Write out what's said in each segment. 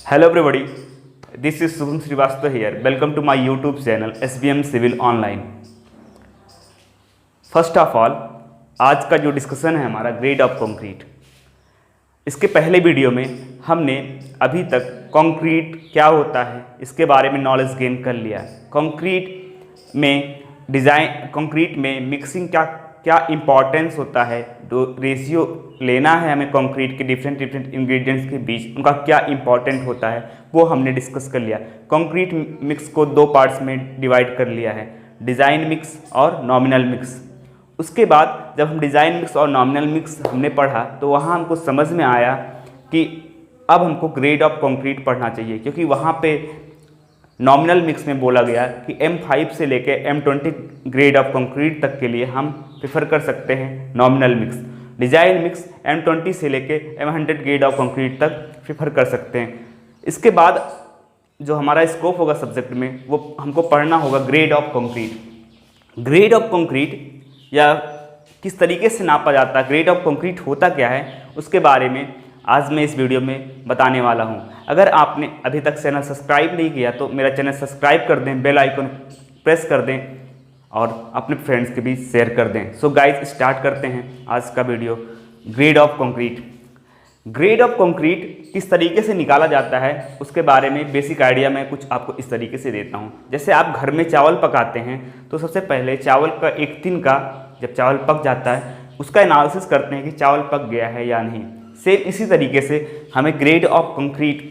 Hello everybody, this is Subham Srivastava here. Welcome to my YouTube channel SBM Civil Online. First of all, आज का जो discussion है हमारा grade of concrete. इसके पहले video में हमने अभी तक कंक्रीट क्या होता है इसके बारे में नॉलेज गेन कर लिया है। कंक्रीट में डिज़ाइन, कंक्रीट में मिक्सिंग क्या इम्पॉर्टेंस होता है, जो रेशियो लेना है हमें कंक्रीट के डिफरेंट इंग्रेडिएंट्स के बीच, उनका क्या इंपॉर्टेंट होता है वो हमने डिस्कस कर लिया। कंक्रीट मिक्स को दो पार्ट्स में डिवाइड कर लिया है, डिज़ाइन मिक्स और नॉमिनल मिक्स। उसके बाद जब हम डिज़ाइन मिक्स और नॉमिनल मिक्स हमने पढ़ा तो वहाँ हमको समझ में आया कि अब हमको ग्रेड ऑफ कंक्रीट पढ़ना चाहिए, क्योंकि वहाँ पे नॉमिनल मिक्स में बोला गया कि M5 से लेके M20 ग्रेड ऑफ कंक्रीट तक के लिए हम प्रेफर कर सकते हैं nominal mix. Design mix M20 से लेके M100 ग्रेड ऑफ कंक्रीट तक प्रेफर कर सकते हैं। इसके बाद जो हमारा स्कोप होगा सब्जेक्ट में, वो हमको पढ़ना होगा grade of concrete. Grade of concrete या किस तरीके से नापा जाता है, ग्रेड ऑफ कंक्रीट होता क्या है, उसके बारे में आज मैं इस वीडियो में बताने वाला हूं। अगर आपने अभी तक चैनल सब्सक्राइब नहीं किया तो मेरा चैनल सब्सक्राइब कर दें, बेल आइकन प्रेस कर दें और अपने फ्रेंड्स के बीच शेयर कर दें। सो गाइस, स्टार्ट करते हैं आज का video. Grade of concrete. Grade of concrete किस तरीके से निकाला जाता है उसके बारे में बेसिक आइडिया मैं कुछ आपको इस तरीके से देता हूं। जैसे आप घर में चावल पकाते हैं तो सबसे पहले चावल का एक दिन का जब चावल पक जाता है उसका एनालिसिस करते हैं कि चावल पक गया है या नहीं। सेम इसी तरीके से हमें ग्रेड ऑफ कंक्रीट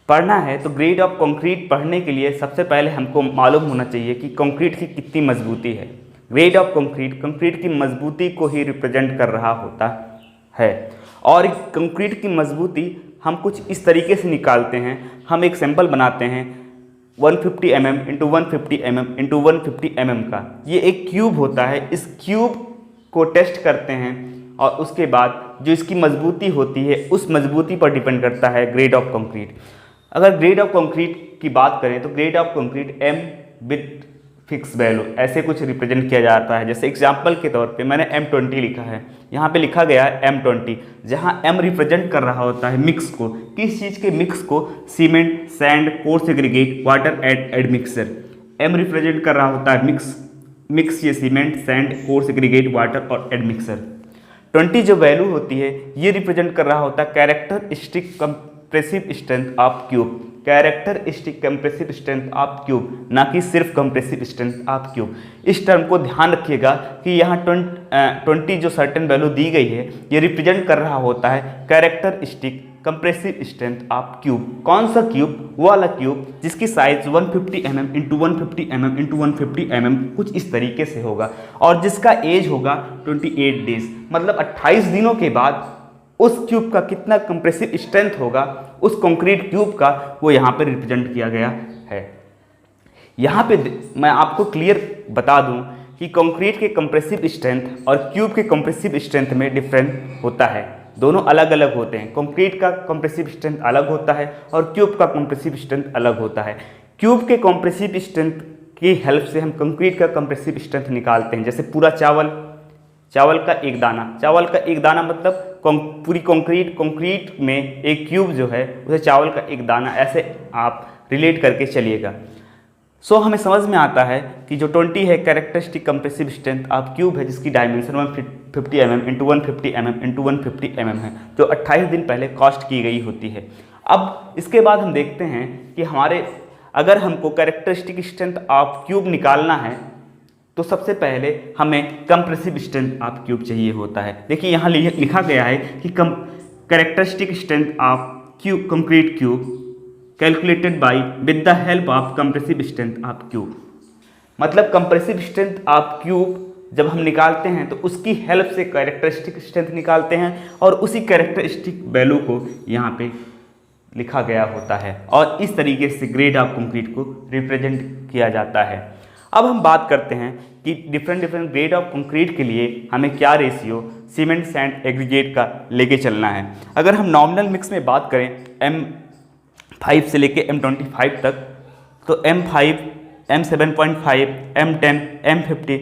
पढ़ना है। तो ग्रेड ऑफ कंक्रीट पढ़ने के लिए सबसे पहले हमको मालूम होना चाहिए कि कंक्रीट की कितनी मजबूती है। ग्रेड ऑफ कंक्रीट की मजबूती को ही रिप्रेजेंट कर रहा होता है। और कंक्रीट की मजबूती हम कुछ इस तरीके से निकालते हैं। हम एक सैंपल बनाते हैं 150 mm into 150 mm into 150 mm का। ये एक क्यूब होता है। इस क्यूब को टेस्ट करते हैं और उसके बाद जो इसकी मजबूती होती है उस मजबूती पर डिपेंड करता है ग्रेड ऑफ कंक्रीट। अगर ग्रेड ऑफ कंक्रीट की बात करें तो grade of concrete M with fix value ऐसे कुछ रिप्रेजेंट किया जाता है। जैसे एग्जांपल के तौर पे मैंने M20 लिखा है, यहाँ पे लिखा गया है M20, जहाँ M रिप्रेजेंट कर रहा होता है मिक्स को। किस चीज़ के मिक्स को? Cement, sand, coarse aggregate, water admixture. M represent कर रहा होता है मिक्स ये cement, sand, coarse aggregate, water और एड मिक्सर। 20 जो वैल्यू होती है ये रिप्रेजेंट कर रहा होता है characteristic compressive strength of cube. Characteristic compressive strength of cube, ना कि सिर्फ कंप्रेसिव स्ट्रेंथ ऑफ क्यूब। इस टर्म को ध्यान रखिएगा कि यहाँ 20 जो सर्टेन वैल्यू दी गई है ये रिप्रेजेंट कर रहा होता है characteristic compressive strength of cube. कौन सा क्यूब? वो वाला क्यूब जिसकी size 150 mm into 150 mm into 150 mm कुछ इस तरीके से होगा और जिसका एज होगा 28 डेज। मतलब 28 दिनों के बाद उस क्यूब का कितना कंप्रेसिव स्ट्रेंथ होगा उस कंक्रीट क्यूब का, वो यहाँ पे रिप्रेजेंट किया गया है। यहाँ पे मैं आपको क्लियर बता दूँ कि कंक्रीट के कंप्रेसिव स्ट्रेंथ और क्यूब के कंप्रेसिव स्ट्रेंथ में डिफरेंस होता है। दोनों अलग अलग होते हैं। कंक्रीट का कंप्रेसिव स्ट्रेंथ अलग होता है और क्यूब का कंप्रेसिव स्ट्रेंथ अलग होता है। क्यूब के कंप्रेसिव स्ट्रेंथ की हेल्प से हम कंक्रीट का कंप्रेसिव स्ट्रेंथ निकालते हैं। जैसे पूरा चावल का एक दाना मतलब पूरी कंक्रीट में एक क्यूब जो है उसे चावल का एक दाना, ऐसे आप रिलेट करके चलिएगा। सो हमें समझ में आता है कि जो 20 है characteristic compressive strength of cube है, जिसकी dimension 150 mm into 150 mm into 150 mm है, जो 28 दिन पहले कॉस्ट की गई होती है। अब इसके बाद हम देखते हैं कि अगर हमको कैरेक्टरिस्टिक स्ट्रेंथ ऑफ क्यूब निकालना है तो सबसे पहले हमें कंप्रेसिव स्ट्रेंथ ऑफ क्यूब चाहिए होता है। देखिए यहाँ लिखा गया है कि characteristic strength of cube concrete cube calculated by with the help of compressive strength of cube. मतलब कंप्रेसिव स्ट्रेंथ ऑफ क्यूब जब हम निकालते हैं तो उसकी हेल्प से कैरेक्टरिस्टिक स्ट्रेंथ निकालते हैं और उसी कैरेक्टरिस्टिक वैल्यू को यहाँ पे लिखा गया होता है और इस तरीके से ग्रेड ऑफ कंक्रीट को रिप्रेजेंट किया जाता है। अब हम बात करते हैं कि डिफरेंट ग्रेड ऑफ कंक्रीट के लिए हमें क्या रेशियो सीमेंट, सैंड, एग्रीगेट का लेके चलना है। अगर हम नॉमिनल मिक्स में बात करें M5 से लेके M25 तक, तो M5, M7.5, M10, M50,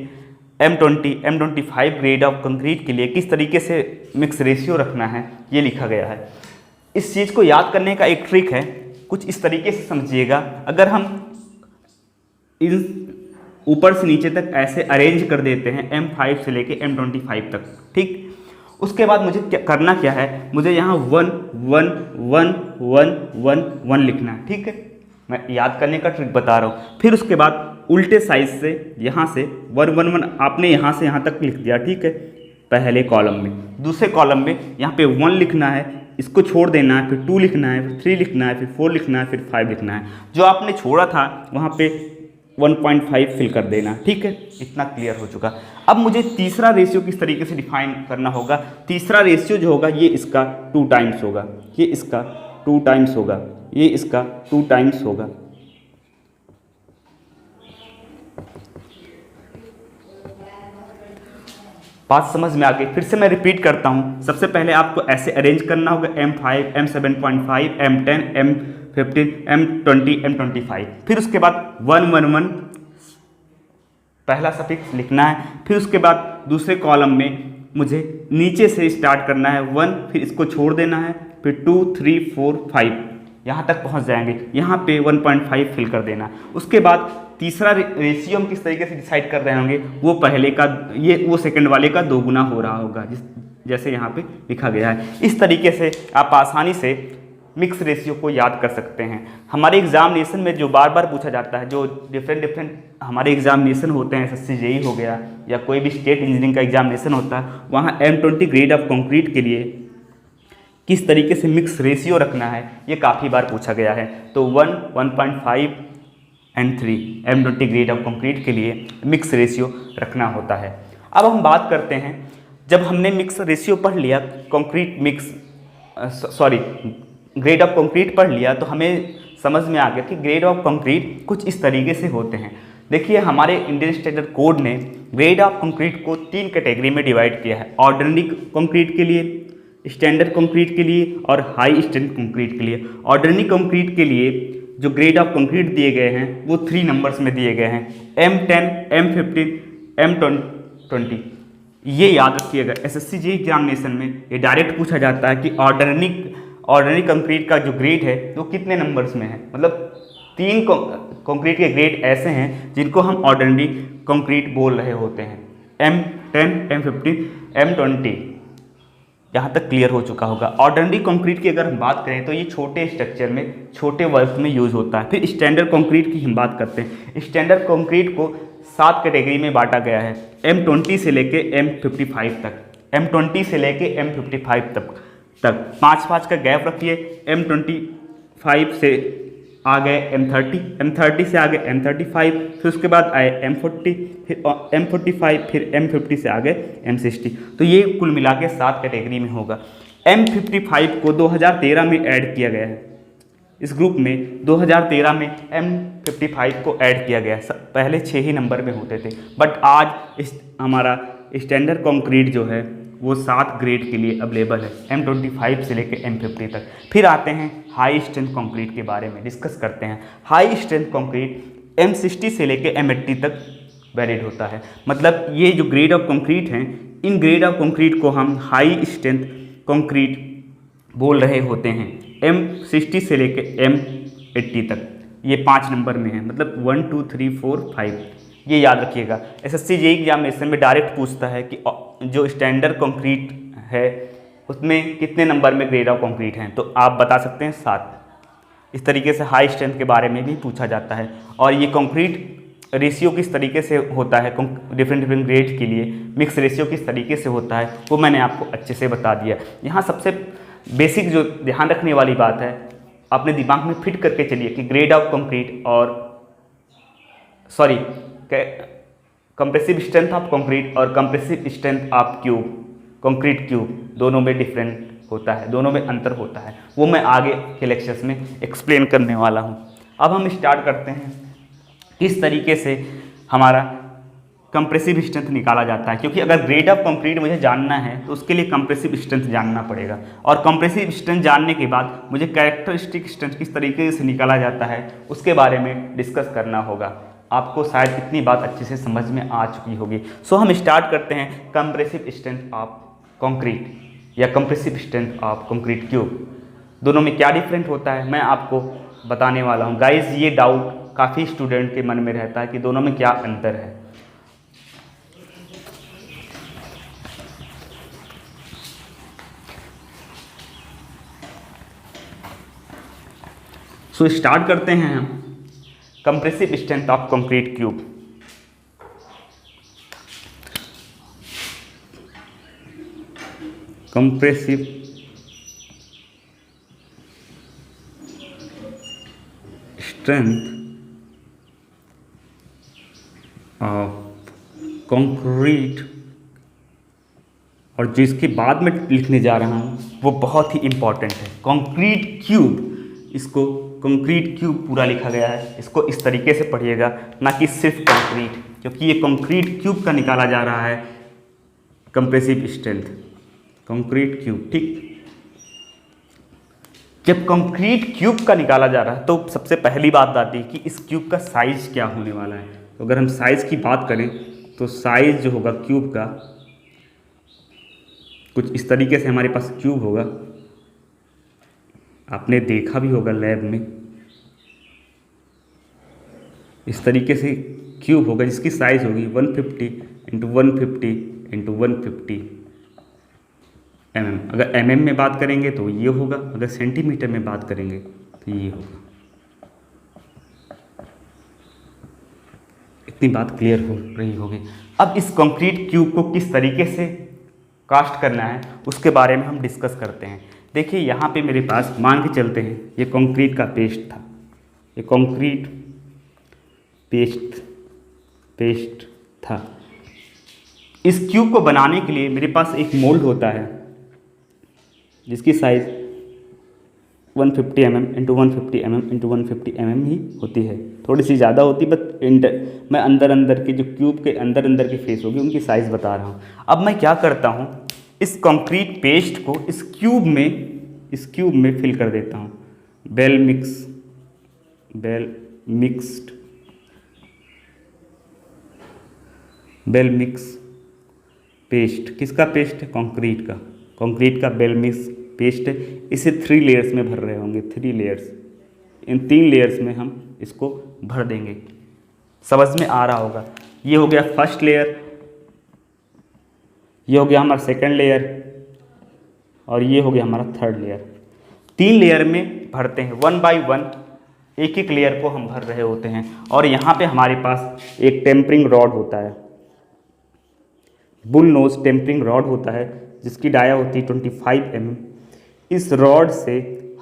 M20, M25 grade of concrete के लिए किस तरीके से मिक्स रेशियो रखना है ये लिखा गया है। इस चीज़ को याद करने का एक ट्रिक है, कुछ इस तरीके से समझिएगा। अगर हम इन ऊपर से नीचे तक ऐसे अरेंज कर देते हैं M5 से लेके M25 तक, ठीक। उसके बाद मुझे करना क्या है, मुझे यहाँ 1 1 1 1 1 1 लिखना है, ठीक है। मैं याद करने का ट्रिक बता रहा हूँ। फिर उसके बाद उल्टे साइड से यहाँ से 1 1 1 आपने यहाँ से यहाँ तक लिख दिया, ठीक है, पहले कॉलम में। दूसरे कॉलम में यहाँ पे 1 लिखना है, इसको छोड़ देना है, फिर 2 लिखना है, फिर 3 लिखना है, फिर 4 लिखना है, फिर 5 लिखना है। जो आपने छोड़ा था वहाँ पे 1.5 फिल कर देना, ठीक है। इतना क्लियर हो चुका। अब मुझे तीसरा रेशियो किस तरीके से डिफाइन करना होगा। तीसरा रेशियो जो होगा ये इसका 2 टाइम्स होगा, ये इसका 2 टाइम्स होगा, ये इसका 2 टाइम्स होगा। बात समझ में आ गई। फिर से मैं रिपीट करता हूँ। सबसे पहले आपको ऐसे अरेंज करना होगा M5 M7.5 M10 M15 M20 M25। फिर उसके बाद 1 1 1 पहला सफिक्स लिखना है। फिर उसके बाद दूसरे कॉलम में मुझे नीचे से स्टार्ट करना है 1, फिर इसको छोड़ देना है, फिर 2 3 4 5 यहाँ तक पहुँच जाएंगे। यहाँ पे 1.5 फिल कर देना। उसके बाद तीसरा रेशियो हम किस तरीके से डिसाइड कर रहे होंगे, वो पहले का वो सेकंड वाले का 2 गुना हो रहा होगा, जैसे यहाँ पे लिखा गया है। इस तरीके से आप आसानी से मिक्स रेशियो को याद कर सकते हैं। हमारे एग्जामिनेशन में जो बार बार पूछा जाता है, जो डिफरेंट हमारे एग्जामिनेशन होते हैं, SSC JEE हो गया या कोई भी स्टेट इंजीनियरिंग का एग्जामिनेशन होता है, वहाँ M20 ग्रेड ऑफ कंक्रीट के लिए किस तरीके से मिक्स रेशियो रखना है, ये काफ़ी बार पूछा गया है। तो 1 1.5 and 3 M20 grade of concrete के लिए मिक्स रेशियो रखना होता है। अब हम बात करते हैं, जब हमने मिक्स रेशियो पढ़ लिया, concrete mix grade of concrete पढ़ लिया, तो हमें समझ में आ गया कि ग्रेड ऑफ कंक्रीट कुछ इस तरीके से होते हैं। देखिए, हमारे इंडियन स्टैंडर्ड कोड ने ग्रेड ऑफ कंक्रीट को 3 कैटेगरी में डिवाइड किया है। ऑर्डिनरी कंक्रीट के लिए, स्टैंडर्ड कंक्रीट के लिए और हाई स्ट्रेंथ कंक्रीट के लिए। ऑर्डिनरी कंक्रीट के लिए जो ग्रेड ऑफ कंक्रीट दिए गए हैं वो 3 नंबर्स में दिए गए हैं, M10 M15 M20। ये याद रखिएगा, SSC JEE एग्जामिनेशन में ये डायरेक्ट पूछा जाता है कि ऑर्डिनरी कंक्रीट का जो ग्रेड है वो कितने नंबर्स में है। मतलब 3 कंक्रीट के ग्रेड ऐसे हैं जिनको हम ऑर्डिनरी कंक्रीट बोल रहे होते हैं, M10 M15 M20। यहाँ तक क्लियर हो चुका होगा। ऑर्डिनरी कंक्रीट की अगर हम बात करें तो ये छोटे स्ट्रक्चर में, छोटे वर्क में यूज होता है। फिर स्टैंडर्ड कंक्रीट की हम बात करते हैं। स्टैंडर्ड कंक्रीट को 7 कैटेगरी में बांटा गया है, M20 से लेके M55 तक, M20 से लेके M55 तक 5-5 का गैप रखिए। M25 से आ गए M30, M30 से आ गए M35, फिर उसके बाद आए M40, फिर M45, फिर M50 से आ गए M60। तो ये कुल मिला के 7 कैटेगरी में होगा। M55 को 2013 में ऐड किया गया है। इस ग्रुप में 2013 में M55 को ऐड किया गया। पहले 6 ही नंबर में होते थे, बट आज हमारा स्टैंडर्ड कंक्रीट जो है वो 7 ग्रेड के लिए अवेलेबल है, M25 से लेकर M50 तक। फिर आते हैं हाई स्ट्रेंथ कंक्रीट के बारे में डिस्कस करते हैं। हाई स्ट्रेंथ कंक्रीट M60 से लेकर M80 तक वैलिड होता है। मतलब ये जो ग्रेड ऑफ कंक्रीट हैं, इन ग्रेड ऑफ कंक्रीट को हम हाई स्ट्रेंथ कंक्रीट बोल रहे होते हैं। M60 से लेकर M80 तक ये 5 नंबर में है, मतलब 1 2 3 4 5। ये याद रखिएगा। SSC JEE एग्जामिनेशन में डायरेक्ट पूछता है कि जो स्टैंडर्ड कंक्रीट है उसमें कितने नंबर में ग्रेड ऑफ कंक्रीट हैं, तो आप बता सकते हैं 7। इस तरीके से हाई स्ट्रेंथ के बारे में भी पूछा जाता है। और ये कंक्रीट रेशियो किस तरीके से होता है, डिफरेंट ग्रेड के लिए मिक्स रेशियो किस तरीके से होता है, वो मैंने आपको अच्छे से बता दिया। यहाँ सबसे बेसिक जो ध्यान रखने वाली बात है, अपने दिमाग में फिट करके चलिए कि ग्रेड ऑफ कंक्रीट और कंप्रेसिव स्ट्रेंथ ऑफ कंक्रीट और compressive strength of cube, concrete cube, दोनों में डिफरेंट होता है, दोनों में अंतर होता है। वो मैं आगे के लेक्चर्स में एक्सप्लेन करने वाला हूँ। अब हम स्टार्ट करते हैं किस तरीके से हमारा कंप्रेसिव स्ट्रेंथ निकाला जाता है, क्योंकि अगर ग्रेड ऑफ कंक्रीट मुझे जानना है तो उसके लिए कंप्रेसिव स्ट्रेंथ जानना पड़ेगा। और कंप्रेसिव स्ट्रेंथ जानने के बाद मुझे कैरेक्टरिस्टिक स्ट्रेंथ किस तरीके से निकाला जाता है उसके बारे में डिस्कस करना होगा। आपको शायद इतनी बात अच्छे से समझ में आ चुकी होगी। सो हम स्टार्ट करते हैं कंप्रेसिव स्ट्रेंथ ऑफ कंक्रीट या compressive strength of concrete cube. दोनों में क्या डिफरेंट होता है मैं आपको बताने वाला हूँ गाइस। ये डाउट काफ़ी स्टूडेंट के मन में रहता है कि दोनों में क्या अंतर है। सो स्टार्ट करते हैं हम compressive strength of concrete cube. Compressive strength of concrete, और जो इसके बाद में लिखने जा रहा हूँ वो बहुत ही इंपॉर्टेंट है, कंक्रीट क्यूब। इसको कंक्रीट क्यूब पूरा लिखा गया है, इसको इस तरीके से पढ़िएगा, ना कि सिर्फ कंक्रीट, क्योंकि ये कंक्रीट क्यूब का निकाला जा रहा है कंप्रेसिव स्ट्रेंथ, कंक्रीट क्यूब। ठीक, जब कंक्रीट क्यूब का निकाला जा रहा है तो सबसे पहली बात आती है कि इस क्यूब का साइज क्या होने वाला है। तो अगर हम साइज की बात करें तो साइज जो होगा क्यूब का, कुछ इस तरीके से हमारे पास क्यूब होगा, आपने देखा भी होगा लैब में, इस तरीके से क्यूब होगा जिसकी साइज होगी 150 इंटू 150 इंटू 150 mm। अगर mm में बात करेंगे तो ये होगा, अगर सेंटीमीटर में बात करेंगे तो ये होगा। इतनी बात क्लियर हो रही होगी। अब इस कंक्रीट क्यूब को किस तरीके से कास्ट करना है उसके बारे में हम डिस्कस करते हैं। देखिए यहाँ पे मेरे पास मान के चलते हैं ये कंक्रीट का पेस्ट था, ये कंक्रीट पेस्ट था। इस क्यूब को बनाने के लिए मेरे पास एक मोल्ड होता है जिसकी size 150 mm into 150 mm into 150 mm ही होती है, थोड़ी सी ज़्यादा होती है, बट मैं अंदर के जो क्यूब के अंदर की फेस होगी उनकी साइज़ बता रहा हूँ। अब मैं क्या करता हूँ, इस कंक्रीट पेस्ट को इस क्यूब में फिल कर देता हूँ। बेल मिक्स पेस्ट, किसका पेस्ट है? कंक्रीट का बेल मिक्स पेस्ट है। इसे 3 लेयर्स में भर रहे होंगे, 3 लेयर्स। इन 3 लेयर्स में हम इसको भर देंगे। समझ में आ रहा होगा। ये हो गया फर्स्ट लेयर, ये हो गया हमारा सेकंड लेयर, और ये हो गया हमारा थर्ड लेयर। 3 लेयर में भरते हैं, 1 बाय 1 एक लेयर को हम भर रहे होते हैं। और यहाँ पे हमारे पास एक टेम्परिंग रॉड होता है, बुल नोज टेम्परिंग रॉड होता है, जिसकी डाया होती है 25 mm। इस रॉड से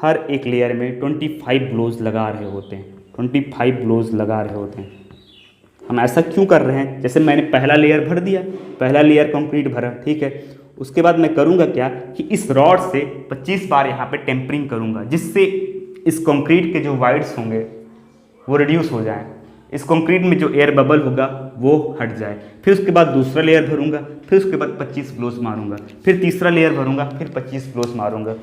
हर एक लेयर में 25 ब्लोज लगा रहे होते हैं, 25 ब्लोज लगा रहे होते हैं। हम ऐसा क्यों कर रहे हैं? जैसे मैंने पहला लेयर भर दिया, पहला लेयर कंक्रीट भरा, ठीक है। उसके बाद मैं करूँगा क्या कि इस रॉड से 25 बार यहाँ पे टेम्परिंग करूँगा, जिससे इस कंक्रीट के जो वाइड्स होंगे वो रिड्यूस हो जाएँ, इस कंक्रीट में जो एयर बबल होगा वो हट जाए। फिर उसके बाद दूसरा लेयर भरूंगा, फिर उसके बाद 25 ब्लोस मारूंगा, फिर तीसरा लेयर भरूंगा, फिर 25 ब्लोस मारूंगा।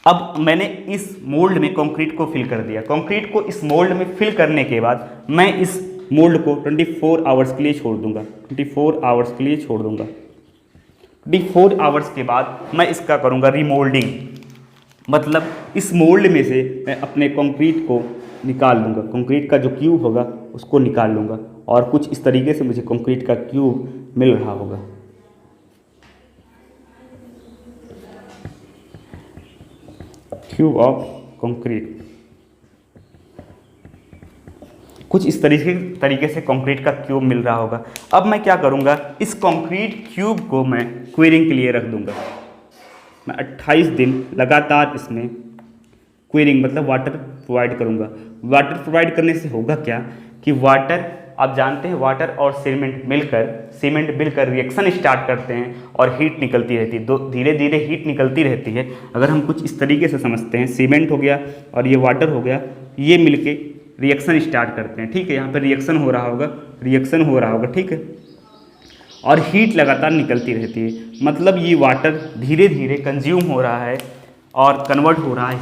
अब मैंने इस मोल्ड में कंक्रीट को फिल कर दिया। कंक्रीट को इस मोल्ड में फिल करने के बाद मैं इस मोल्ड को 24 आवर्स के लिए छोड़ दूंगा, 24 आवर्स के लिए छोड़ दूंगा। 24 आवर्स के बाद मैं इसका करूंगा रिमोल्डिंग, मतलब इस मोल्ड में से मैं अपने कंक्रीट को निकाल लूँगा, कंक्रीट का जो क्यूब होगा उसको निकाल लूँगा, और कुछ इस तरीके से मुझे कंक्रीट का क्यूब मिल रहा होगा। क्यूब ऑफ कंक्रीट, कुछ इस तरीके से कंक्रीट का क्यूब मिल रहा होगा। अब मैं क्या करूँगा, इस कंक्रीट क्यूब को मैं क्यूरिंग के लिए रख दूँगा। मैं 28 दिन लगातार इसमें क्यूरिंग मतलब वाटर प्रोवाइड करूँगा। वाटर प्रोवाइड करने से होगा क्या कि वाटर, आप जानते हैं वाटर और सीमेंट मिलकर रिएक्शन स्टार्ट करते हैं और हीट निकलती रहती है, धीरे धीरे हीट निकलती रहती है। अगर हम कुछ इस तरीके से समझते हैं, सीमेंट हो गया और ये वाटर हो गया, ये मिलके रिएक्शन स्टार्ट करते हैं, ठीक है। यहाँ पर रिएक्शन हो रहा होगा, ठीक है, और हीट लगातार निकलती रहती है। मतलब ये वाटर धीरे धीरे कंज्यूम हो रहा है और कन्वर्ट हो रहा है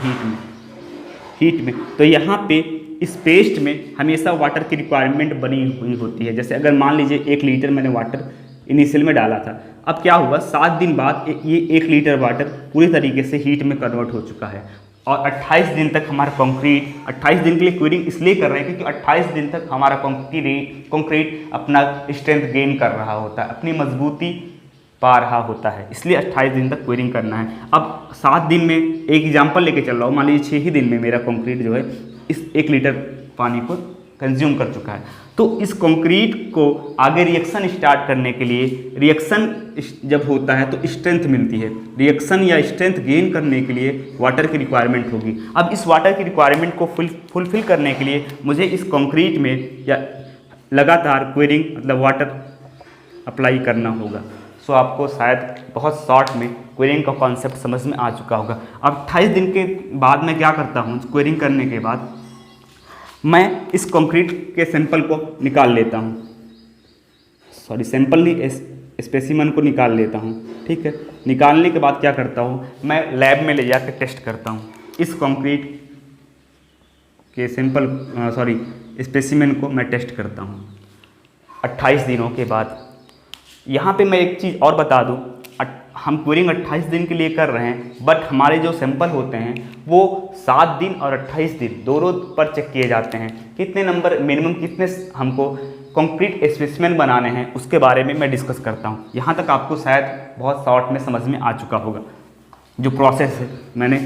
हीट में। तो यहाँ पे इस पेस्ट में हमेशा वाटर की रिक्वायरमेंट बनी हुई होती है। जैसे अगर मान लीजिए 1 लीटर मैंने वाटर इनिशियल में डाला था, अब क्या हुआ 7 दिन बाद ये 1 लीटर वाटर पूरी तरीके से हीट में कन्वर्ट हो चुका है। और 28 दिन तक हमारा कंक्रीट, 28 दिन के लिए क्वेरिंग इसलिए कर रहे हैं क्योंकि 28 दिन तक हमारा कंक्रीट अपना स्ट्रेंथ गेन कर रहा होता है, अपनी मजबूती पा रहा होता है, इसलिए 28 दिन तक क्वेरिंग करना है। अब 7 दिन में एक एग्जांपल लेके चल रहा हूँ, मान लीजिए 6 ही दिन में मेरा कंक्रीट जो है इस 1 लीटर पानी को कंज्यूम कर चुका है, तो इस कंक्रीट को आगे रिएक्शन स्टार्ट करने के लिए, रिएक्शन जब होता है तो स्ट्रेंथ मिलती है, रिएक्शन या स्ट्रेंथ गेन करने के लिए वाटर की रिक्वायरमेंट होगी। अब इस वाटर की रिक्वायरमेंट को फुलफिल करने के लिए मुझे इस कंक्रीट में या लगातार क्वेरिंग मतलब वाटर अप्लाई करना होगा। सो आपको शायद बहुत शॉर्ट में क्वेरिंग का कॉन्सेप्ट समझ में आ चुका होगा। अब 28 दिन के बाद मैं क्या करता हूँ, क्वेरिंग करने के बाद मैं इस कंक्रीट के सैंपल को निकाल लेता हूँ, सॉरी सैंपल नहीं, स्पेसिमन को निकाल लेता हूँ, ठीक है। निकालने के बाद क्या करता हूँ, मैं लैब में ले जाकर टेस्ट करता हूँ इस कंक्रीट के सैंपल सॉरी स्पेसिमन को मैं टेस्ट करता हूँ 28 दिनों के बाद। यहाँ पे मैं एक चीज़ और बता दूँ, हम क्वेरिंग 28 दिन के लिए कर रहे हैं, बट हमारे जो सैंपल होते हैं वो 7 दिन और 28 दिन दोनों पर चेक किए जाते हैं। कितने नंबर मिनिमम कितने हमको कंक्रीट स्पेसिमेन बनाने हैं उसके बारे में मैं डिस्कस करता हूँ। यहाँ तक आपको शायद बहुत शॉर्ट में समझ में आ चुका होगा। जो प्रोसेस है मैंने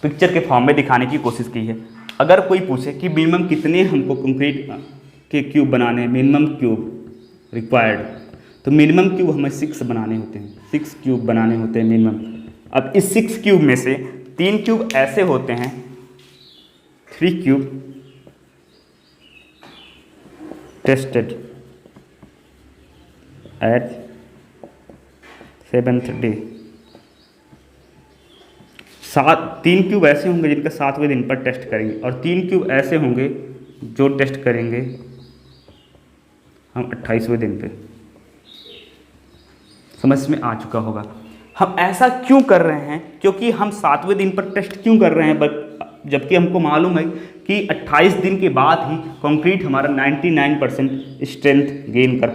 पिक्चर के फॉर्म में दिखाने की कोशिश की है। अगर कोई पूछे कि मिनिमम कितने हमको कंक्रीट के क्यूब बनाने हैं, मिनिमम क्यूब रिक्वायर्ड, तो मिनिमम क्यूब हमें 6 बनाने होते हैं, 6 क्यूब बनाने होते हैं मिनिमम। अब इस 6 क्यूब में से 3 क्यूब ऐसे होते हैं, 3 cube tested eight 7th day. 3 cube ऐसे होंगे जिनका 7वें दिन पर टेस्ट करेंगे, और 3 क्यूब ऐसे होंगे जो टेस्ट करेंगे हम 28वें दिन पे। समझ में आ चुका होगा। हम ऐसा क्यों कर रहे हैं, क्योंकि हम 7वें दिन पर टेस्ट क्यों कर रहे हैं, बट जबकि हमको मालूम है कि 28 दिन के बाद ही कंक्रीट हमारा 99% स्ट्रेंथ गेन कर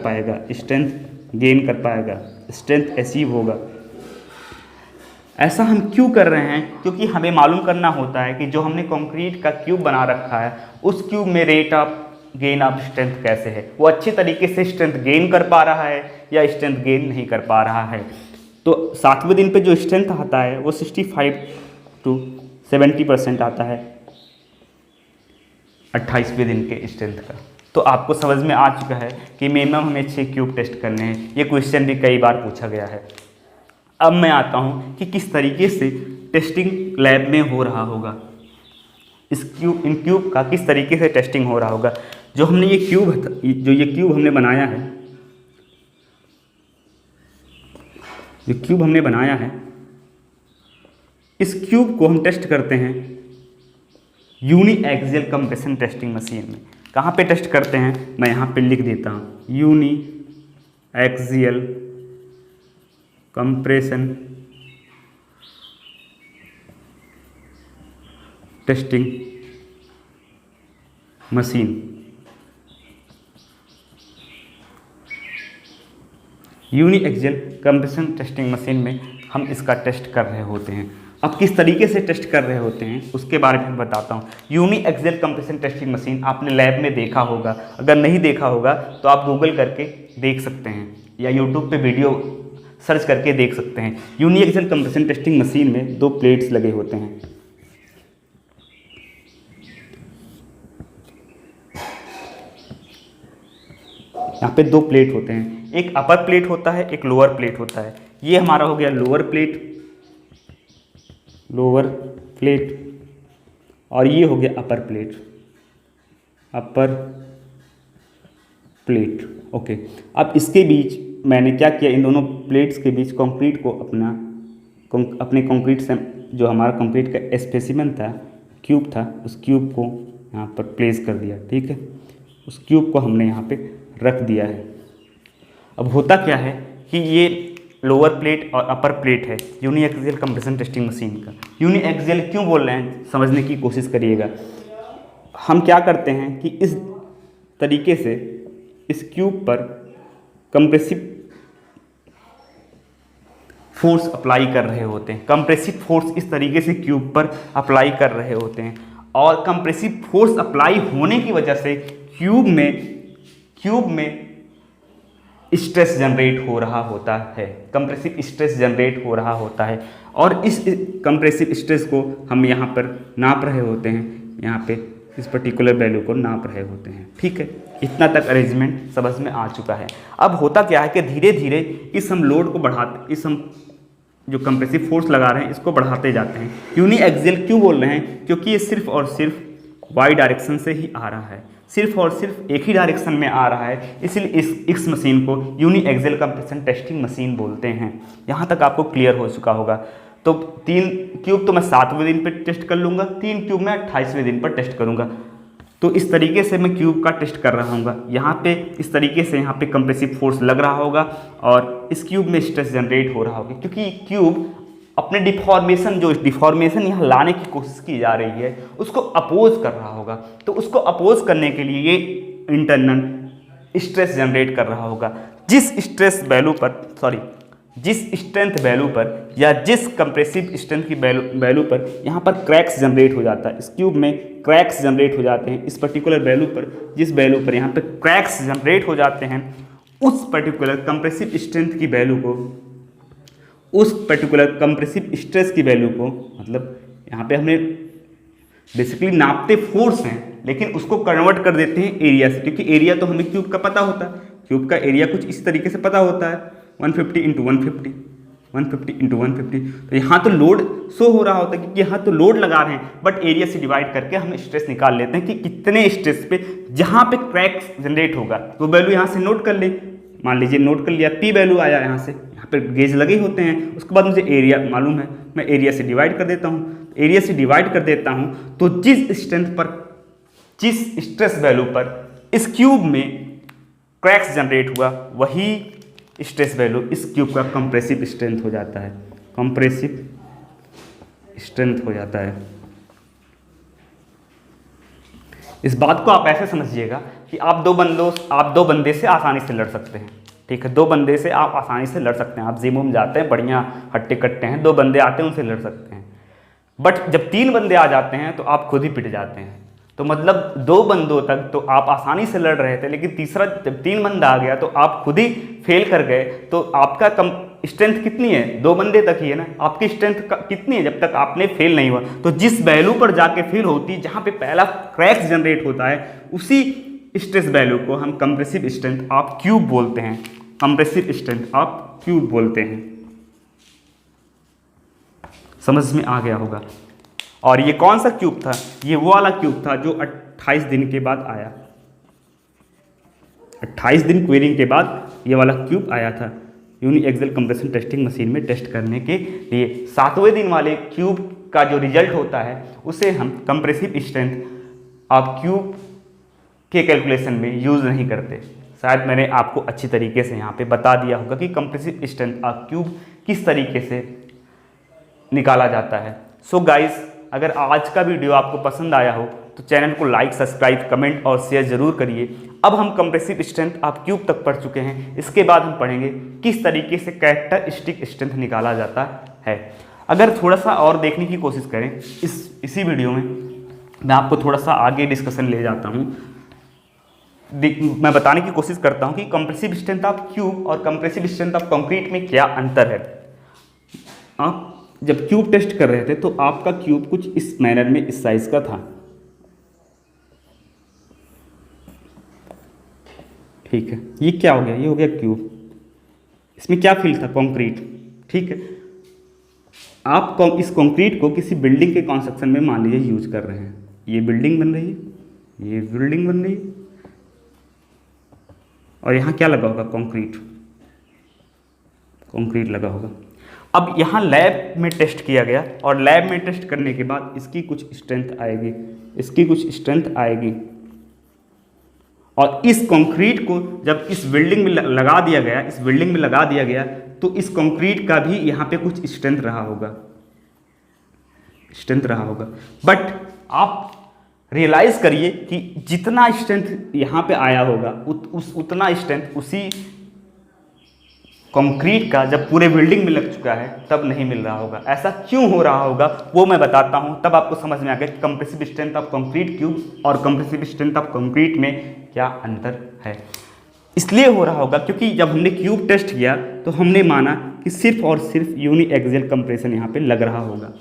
पाएगा, स्ट्रेंथ अचीव होगा। ऐसा हम क्यों कर रहे हैं, क्योंकि हमें मालूम करना होता है कि जो हमने कंक्रीट का क्यूब बना रखा है उस क्यूब में rate of gain of strength कैसे है, वो अच्छे तरीके से स्ट्रेंथ गेन कर पा रहा है या स्ट्रेंथ गेन नहीं कर पा रहा है। तो 7वें दिन पे जो स्ट्रेंथ आता है वो 65 to 70% आता है 28वें दिन के स्ट्रेंथ का। तो आपको समझ में आ चुका है कि मिनिमम हमें 6 क्यूब टेस्ट करने हैं। ये क्वेश्चन भी कई बार पूछा गया है। अब मैं आता हूँ कि किस तरीके से टेस्टिंग लैब में हो रहा होगा, इन क्यूब का किस तरीके से टेस्टिंग हो रहा होगा। जो ये क्यूब हमने बनाया है, इस क्यूब को हम टेस्ट करते हैं uniaxial compression testing machine में। कहाँ पे टेस्ट करते हैं, मैं यहाँ पे लिख देता हूँ, uniaxial compression testing machine. Uniaxial compression testing machine में हम इसका टेस्ट कर रहे होते हैं। अब किस तरीके से टेस्ट कर रहे होते हैं उसके बारे में बताता हूँ। Uniaxial compression testing machine आपने लैब में देखा होगा, अगर नहीं देखा होगा तो आप गूगल करके देख सकते हैं या यूट्यूब पे वीडियो सर्च करके देख सकते हैं। Uniaxial compression testing machine में 2 प्लेट्स लगे होते हैं। यहाँ पे 2 प्लेट होते हैं, एक अपर प्लेट होता है, एक लोअर प्लेट होता है। ये हमारा हो गया लोअर प्लेट और ये हो गया अपर प्लेट। ओके, अब इसके बीच मैंने क्या किया, इन दोनों प्लेट्स के बीच कंक्रीट को अपने कंक्रीट से जो हमारा कंक्रीट का स्पेसिमेन था, क्यूब था, उस क्यूब को यहाँ पर प्लेस कर दिया। ठीक है, उस क्यूब को हमने यहाँ पे रख दिया है। अब होता क्या है कि ये लोअर प्लेट और अपर प्लेट है uniaxial compression testing machine का। यूनी एक्सियल क्यों बोल रहे हैं समझने की कोशिश करिएगा। हम क्या करते हैं कि इस तरीके से इस क्यूब पर कंप्रेसिव फोर्स अप्लाई कर रहे होते हैं, कंप्रेसिव फोर्स इस तरीके से क्यूब पर अप्लाई कर रहे होते हैं, और कंप्रेसिव फोर्स अप्लाई होने की वजह से क्यूब में स्ट्रेस जनरेट हो रहा होता है, कंप्रेसिव स्ट्रेस जनरेट हो रहा होता है, और इस कंप्रेसिव स्ट्रेस को हम यहाँ पर नाप रहे होते हैं, यहाँ पे इस पर्टिकुलर वैल्यू को नाप रहे होते हैं। ठीक है, इतना तक अरेंजमेंट समझ में आ चुका है। अब होता क्या है कि धीरे धीरे इस हम लोड को बढ़ाते, इस हम जो कंप्रेसिव फोर्स लगा रहे हैं इसको बढ़ाते जाते हैं। यूनी एक्सियल क्यों बोल रहे हैं? क्योंकि ये सिर्फ और सिर्फ वाई डायरेक्शन से ही आ रहा है, सिर्फ और सिर्फ एक ही डायरेक्शन में आ रहा है, इसलिए इस मशीन को uniaxial compression testing machine बोलते हैं। यहाँ तक आपको क्लियर हो चुका होगा। तो 3 क्यूब तो मैं 7वें दिन पर टेस्ट कर लूँगा, 3 क्यूब मैं 28वें दिन पर टेस्ट करूँगा। तो इस तरीके से मैं क्यूब का टेस्ट कर रहा हूँ। यहाँ पे इस तरीके से यहाँ पे कंप्रेसिव फोर्स लग रहा होगा और इस क्यूब में स्ट्रेस जनरेट हो रहा होगा, क्योंकि क्यूब अपने डिफॉर्मेशन यहाँ लाने की कोशिश की जा रही है उसको अपोज कर रहा होगा। तो उसको अपोज करने के लिए ये इंटरनल स्ट्रेस जनरेट कर रहा होगा। जिस स्ट्रेंथ वैल्यू पर या जिस कंप्रेसिव स्ट्रेंथ की वैल्यू पर यहाँ पर क्रैक्स जनरेट हो जाता है, इस क्यूब में क्रैक्स जनरेट हो जाते हैं, इस पर्टिकुलर वैल्यू पर जिस वैल्यू पर यहाँ पर क्रैक्स जनरेट हो जाते हैं, उस पर्टिकुलर कंप्रेसिव स्ट्रेंथ की वैल्यू को, उस पर्टिकुलर कंप्रेसिव स्ट्रेस की वैल्यू को, मतलब यहाँ पे हमने बेसिकली नापते फोर्स हैं लेकिन उसको कन्वर्ट कर देते हैं एरिया से, क्योंकि एरिया तो हमें क्यूब का पता होता है। क्यूब का एरिया कुछ इस तरीके से पता होता है, 150 × 150, 150 × 150। तो यहाँ तो लोड शो हो रहा होता है क्योंकि यहाँ तो लोड लगा रहे हैं, बट एरिया से डिवाइड करके हम स्ट्रेस निकाल लेते हैं कि कितने स्ट्रेस पे जहाँ पे क्रैक्स जनरेट होगा वो वैल्यू यहाँ से नोट कर ले। मान लीजिए नोट कर लिया, P वैल्यू आया यहाँ से, यहाँ पे गेज लगे होते हैं। उसके बाद मुझे एरिया मालूम है, मैं एरिया से डिवाइड कर देता हूँ। एरिया से डिवाइड कर देता हूँ तो जिस स्ट्रेस वैल्यू पर इस क्यूब में क्रैक्स जनरेट हुआ वही स्ट्रेस वैल्यू इस क्यूब का कंप्रेसिव स्ट्रेंथ हो जाता है, कंप्रेसिव स्ट्रेंथ हो जाता है। इस बात को आप ऐसे समझिएगा कि आप दो बंदे से आसानी से लड़ सकते हैं। ठीक है, 2 बंदे से आप आसानी से लड़ सकते हैं। आप जिम में जाते हैं, बढ़िया हट्टे कट्टे हैं, 2 बंदे आते हैं उनसे लड़ सकते हैं। बट जब 3 बंदे आ जाते हैं तो आप खुद ही पिट जाते हैं। तो मतलब 2 बंदों तक तो आप आसानी से लड़ रहे थे, लेकिन जब 3 बंदा आ गया तो आप खुद ही फेल कर गए। तो आपका स्ट्रेंथ कितनी है? 2 बंदे तक ही है ना। आपकी स्ट्रेंथ कितनी है जब तक आपने फेल नहीं हुआ? तो जिस वैल्यू पर जाके फेल होती है, जहाँ पे पहला क्रैक्स जनरेट होता है, उसी स्ट्रेस वैल्यू को हम कंप्रेसिव स्ट्रेंथ ऑफ क्यूब बोलते हैं। कंप्रेसिव स्ट्रेंथ ऑफ क्यूब बोलते हैं। समझ में आ गया होगा। और ये कौन सा क्यूब था? ये वो वाला क्यूब था जो 28 दिन के बाद आया। 28 दिन क्वेरिंग के बाद ये वाला क्यूब आया था uniaxial compression testing machine में टेस्ट करने के लिए। 7वें दिन वाले क्यूब का जो रिजल्ट होता है उसे हम कंप्रेसिव स्ट्रेंथ ऑफ क्यूब के कैलकुलेशन में यूज़ नहीं करते। शायद मैंने आपको अच्छी तरीके से यहाँ पे बता दिया होगा कि कंप्रेसिव स्ट्रेंथ ऑफ क्यूब किस तरीके से निकाला जाता है। सो गाइस, अगर आज का वीडियो आपको पसंद आया हो तो चैनल को लाइक, सब्सक्राइब, कमेंट और शेयर जरूर करिए। अब हम कंप्रेसिव स्ट्रेंथ ऑफ क्यूब तक पढ़ चुके हैं। इसके बाद हम पढ़ेंगे किस तरीके से कैरेक्टरिस्टिक स्ट्रेंथ निकाला जाता है। अगर थोड़ा सा और देखने की कोशिश करें इसी वीडियो में, मैं आपको थोड़ा सा आगे डिस्कशन ले जाता हूँ। मैं बताने की कोशिश करता हूँ कि कंप्रेसिव स्ट्रेंथ ऑफ क्यूब और कंप्रेसिव स्ट्रेंथ ऑफ कंक्रीट में क्या अंतर है। आप जब क्यूब टेस्ट कर रहे थे तो आपका क्यूब कुछ इस मैनर में इस साइज का था। ठीक है, ये क्या हो गया? ये हो गया क्यूब। इसमें क्या फिल था? कंक्रीट। ठीक है, आप इस कंक्रीट को किसी बिल्डिंग के कंस्ट्रक्शन में मान लीजिए यूज कर रहे हैं। ये बिल्डिंग बन रही है, ये बिल्डिंग बन रही है, और यहाँ क्या लगा होगा? कंक्रीट लगा होगा। अब यहाँ लैब में टेस्ट किया गया और लैब में टेस्ट करने के बाद इसकी कुछ स्ट्रेंथ आएगी, इसकी कुछ स्ट्रेंथ आएगी, और इस कंक्रीट को जब इस बिल्डिंग में लगा दिया गया, तो इस कंक्रीट का भी यहाँ पे कुछ स्ट्रेंथ रहा होगा। बट आप रियलाइज करिए कि जितना स्ट्रेंथ यहाँ पे आया होगा उतना स्ट्रेंथ कंक्रीट का जब पूरे बिल्डिंग में लग चुका है तब नहीं मिल रहा होगा। ऐसा क्यों हो रहा होगा वो मैं बताता हूँ, तब आपको समझ में आ गया कि compressive strength of concrete cube और कंप्रेसिव स्ट्रेंथ ऑफ कंक्रीट में क्या अंतर है। इसलिए हो रहा होगा क्योंकि जब हमने क्यूब टेस्ट किया तो हमने माना कि सिर्फ और सिर्फ यूनी एक्सियल कंप्रेशन यहाँ पे लग रहा होगा।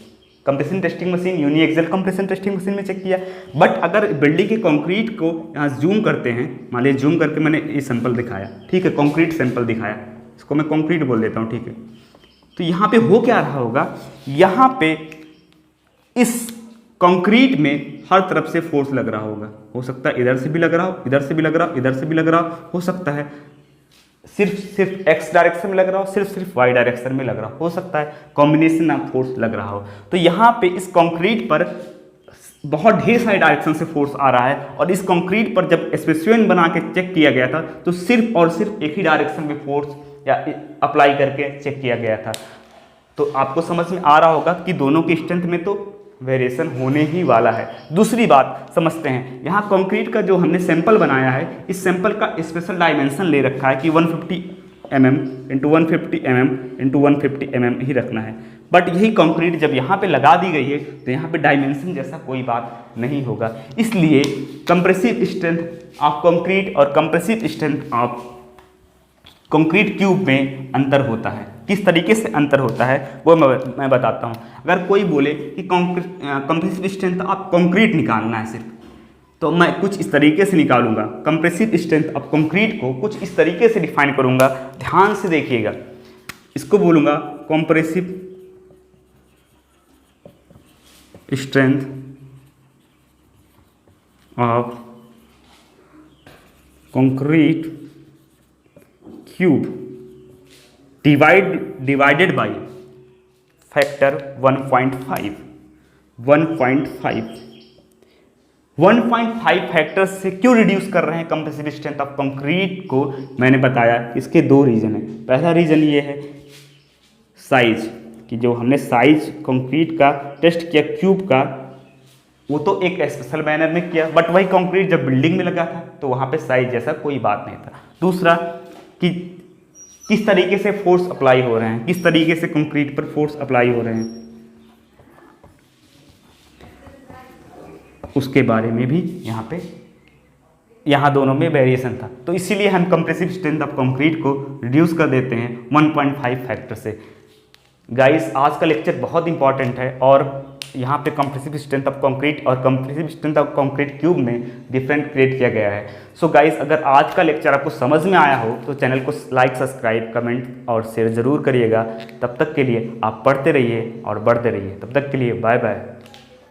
Compression testing machine uniaxial compression testing machine में चेक किया। बट अगर बिल्डिंग के कंक्रीट को यहाँ जूम करते हैं, मान लीजिए जूम करके मैंने ये सैंपल दिखाया, ठीक है, कंक्रीट सैंपल दिखाया, इसको मैं कंक्रीट बोल देता हूँ, ठीक है। तो यहाँ पे हो क्या रहा होगा, यहाँ पे इस कंक्रीट में हर तरफ से फोर्स लग रहा होगा। हो सकता है इधर से भी लग रहा हो, इधर से भी लग रहा हो, इधर से भी लग रहा हो सकता है सिर्फ एक्स डायरेक्शन में लग रहा हो, सिर्फ वाई डायरेक्शन में लग रहा हो सकता है कॉम्बिनेशन ऑफ फोर्स लग रहा हो। तो यहाँ पे इस कंक्रीट पर बहुत ढेर सारे डायरेक्शन से फोर्स आ रहा है और इस कंक्रीट पर जब स्पेसिमेन बना के चेक किया गया था तो सिर्फ और सिर्फ एक ही डायरेक्शन में फोर्स या अप्लाई करके चेक किया गया था। तो आपको समझ में आ रहा होगा कि दोनों की स्ट्रेंथ में तो वेरिएशन होने ही वाला है। दूसरी बात समझते हैं, यहाँ कंक्रीट का जो हमने सैंपल बनाया है, इस सैंपल का स्पेशल डायमेंशन ले रखा है कि 150 mm into 150 mm into 150 mm ही रखना है। बट यही कंक्रीट जब यहाँ पे लगा दी गई है तो यहाँ पे डायमेंशन जैसा कोई बात नहीं होगा। इसलिए कंप्रेसिव स्ट्रेंथ ऑफ कंक्रीट और compressive strength of concrete cube में अंतर होता है। किस तरीके से अंतर होता है वो मैं बताता हूँ। अगर कोई बोले कि कंप्रेसिव स्ट्रेंथ ऑफ कंक्रीट निकालना है सिर्फ, तो मैं कुछ इस तरीके से निकालूंगा। कंप्रेसिव स्ट्रेंथ ऑफ कंक्रीट को कुछ इस तरीके से डिफाइन करूंगा, ध्यान से देखिएगा। इसको बोलूंगा compressive strength of concrete cube divided by factor 1.5 factor से क्यों रिड्यूस कर रहे हैं कंप्रेसिव स्ट्रेंथ ऑफ कंक्रीट को, मैंने बताया इसके दो रीज़न है। पहला रीज़न ये है साइज, कि जो हमने साइज कंक्रीट का टेस्ट किया क्यूब का, वो तो एक स्पेशल मैनर में किया, बट वही कंक्रीट जब बिल्डिंग में लगा था तो वहाँ पे साइज जैसा कोई बात नहीं था। दूसरा कि किस तरीके से फोर्स अप्लाई हो रहे हैं, किस तरीके से कंक्रीट पर फोर्स अप्लाई हो रहे हैं, उसके बारे में भी यहाँ दोनों में वेरिएशन था। तो इसीलिए हम कंप्रेसिव स्ट्रेंथ ऑफ कंक्रीट को रिड्यूस कर देते हैं 1.5 फैक्टर से। गाइस, आज का लेक्चर बहुत इंपॉर्टेंट है और यहाँ पे कंप्रेसिव स्ट्रेंथ ऑफ कंक्रीट और compressive strength of concrete cube में डिफरेंट क्रिएट किया गया है। सो गाइस, अगर आज का लेक्चर आपको समझ में आया हो तो चैनल को लाइक, सब्सक्राइब, कमेंट और शेयर ज़रूर करिएगा। तब तक के लिए आप पढ़ते रहिए और बढ़ते रहिए। तब तक के लिए बाय बाय।